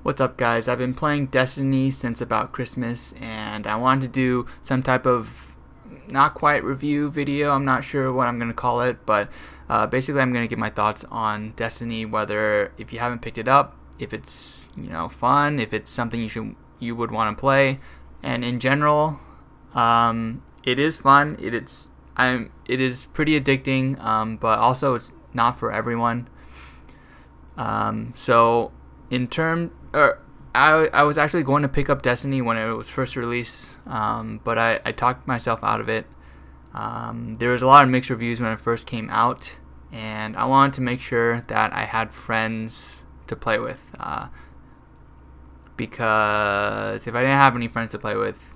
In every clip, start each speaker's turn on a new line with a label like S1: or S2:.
S1: What's up, guys? I've been playing Destiny since about Christmas, and I wanted to do some type of not quite review video. I'm not sure what I'm going to call it, but basically I'm going to give my thoughts on Destiny, whether if you haven't picked it up, if it's fun, if it's something you would want to play, and in general, it is fun. It is pretty addicting, but also it's not for everyone. So in term, I was actually going to pick up Destiny when it was first released, but I talked myself out of it. There was a lot of mixed reviews when it first came out, and I wanted to make sure that I had friends to play with, because if I didn't have any friends to play with,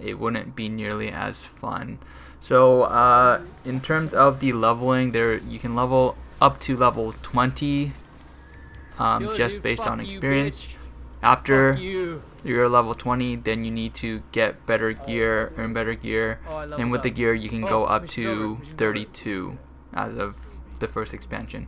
S1: it wouldn't be nearly as fun. So in terms of the leveling, you can level up to level 20 just based on experience. After you're level 20, then you need to get better gear, earn better gear, and with the gear you can go up to 32 as of the first expansion.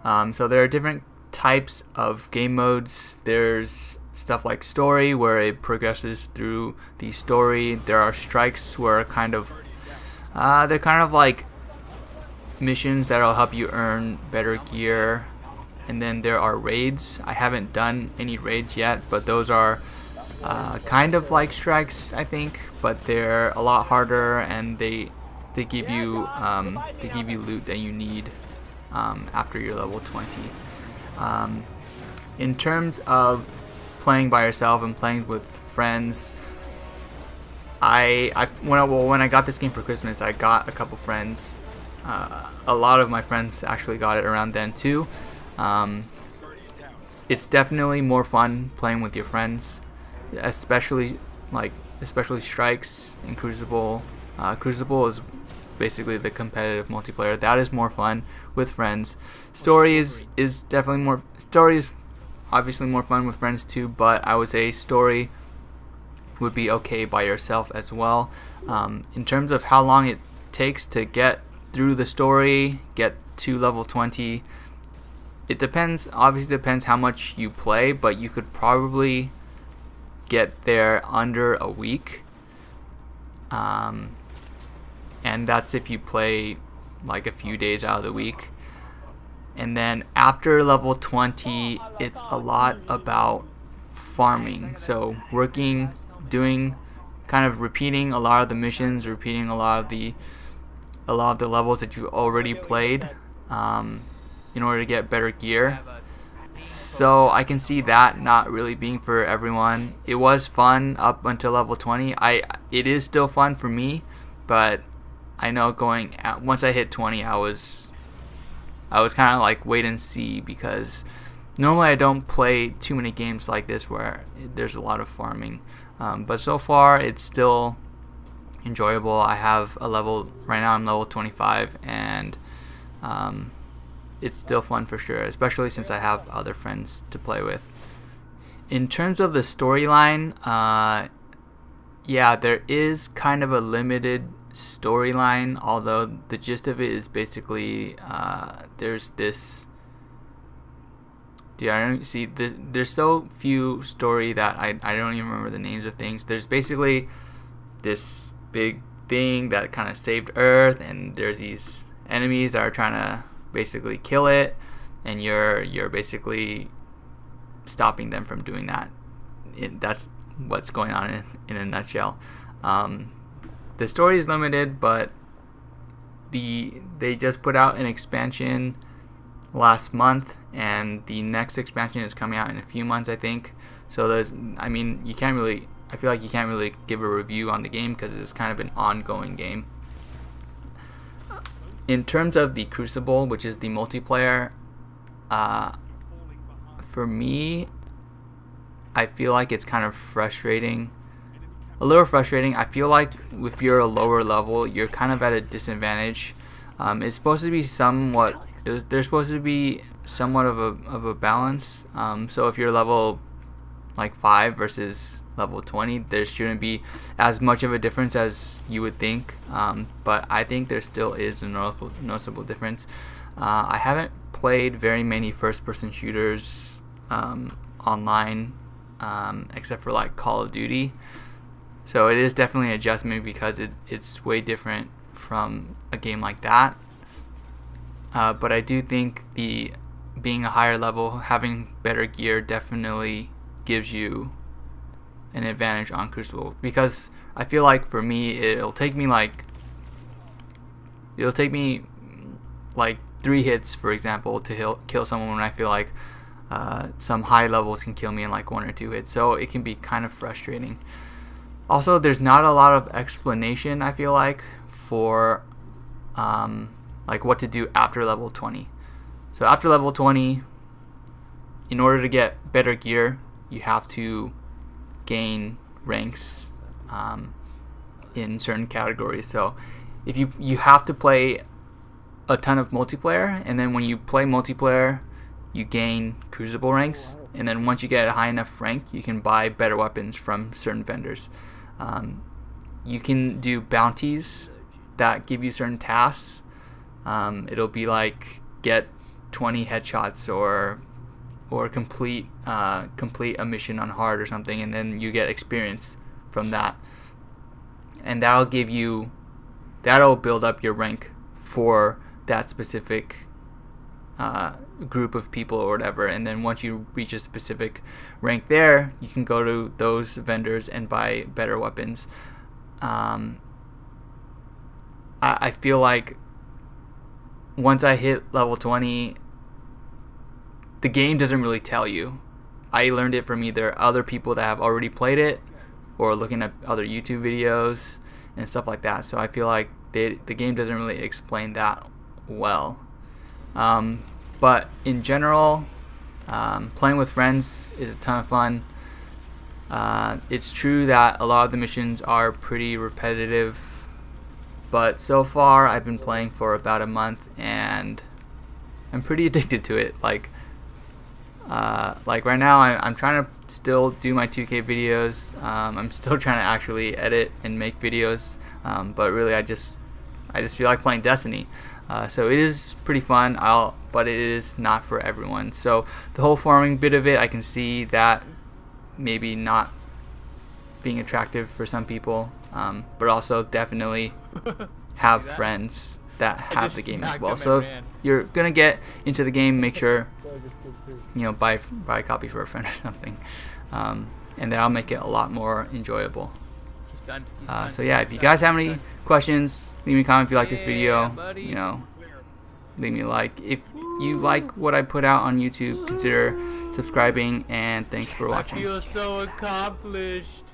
S1: So there are different types of game modes. There's stuff like story, where it progresses through the story. There are strikes, where they're kind of like missions that'll help you earn better gear. And then there are raids. I haven't done any raids yet, but those are kind of like strikes, I think, but they're a lot harder, and they give you loot that you need after you're level 20. In terms of playing by yourself and playing with friends, when I got this game for Christmas, I got a couple friends. A lot of my friends actually got it around then too. It's definitely more fun playing with your friends, especially strikes and Crucible. Crucible is basically the competitive multiplayer. That is more fun with friends. Story is obviously more fun with friends too, but I would say story would be okay by yourself as well. In terms of how long it takes to get through the story, get to level 20, it depends. Obviously depends how much you play, but you could probably get there under a week, and that's if you play like a few days out of the week. And then after level 20, it's a lot about farming. So repeating a lot of the missions, repeating a lot of the levels that you already played, in order to get better gear. So I can see that not really being for everyone. It was fun up until level 20. It is still fun for me, but I know once I hit 20, I was kind of like wait and see, because normally I don't play too many games like this where there's a lot of farming. But so far it's still enjoyable. I have right now I'm level 25, and it's still fun for sure, especially since I have other friends to play with. In terms of the storyline, there is kind of a limited storyline, although the gist of it is basically there's this. There's so few story that I don't even remember the names of things. There's basically this big thing that kind of saved Earth, and there's these enemies that are trying to basically kill it, and you're basically stopping them from doing that. That's what's going on in a nutshell. The story is limited, but they just put out an expansion last month, and the next expansion is coming out in a few months, I think. So I feel like you can't really give a review on the game because it's kind of an ongoing game. In terms of the Crucible, which is the multiplayer, for me, I feel like it's kind of frustrating. A little frustrating. I feel like if you're a lower level, you're kind of at a disadvantage. It's supposed to be there's supposed to be somewhat of a balance. So if you're level like 5 versus level 20, there shouldn't be as much of a difference as you would think, but I think there still is a noticeable difference. I haven't played very many first-person shooters online, except for like Call of Duty. So it is definitely an adjustment because it's way different from a game like that. But I do think being a higher level, having better gear definitely gives you an advantage on Crucible, because I feel like for me it'll take me like 3 hits, for example, to kill someone, when I feel like some high levels can kill me in like 1 or 2 hits. So it can be kind of frustrating. Also, there's not a lot of explanation, I feel like, for like what to do after level 20. So after level 20, in order to get better gear, you have to gain ranks in certain categories. So if you have to play a ton of multiplayer, and then when you play multiplayer you gain Crucible ranks, and then once you get a high enough rank you can buy better weapons from certain vendors. You can do bounties that give you certain tasks. It'll be like get 20 headshots or complete a mission on hard or something, and then you get experience from that, and that'll build up your rank for that specific group of people or whatever. And then once you reach a specific rank there, you can go to those vendors and buy better weapons. I feel like once I hit level 20, the game doesn't really tell you. I learned it from either other people that have already played it or looking at other YouTube videos and stuff like that. So I feel like the game doesn't really explain that well. But in general, playing with friends is a ton of fun. It's true that a lot of the missions are pretty repetitive, but so far I've been playing for about a month and I'm pretty addicted to it. Like right now I'm trying to still do my 2K videos. I'm still trying to actually edit and make videos, but really I just feel like playing Destiny. So it is pretty fun, but it is not for everyone. So the whole farming bit of it, I can see that maybe not being attractive for some people, but also definitely have friends that have the game as well. So if you're gonna get into the game, make sure buy a copy for a friend or something, and then I'll make it a lot more enjoyable. So yeah, if you guys have any questions, leave me a comment. If you like this video, leave me a like. If you like what I put out on YouTube, consider subscribing, and thanks for watching.
S2: I feel so accomplished.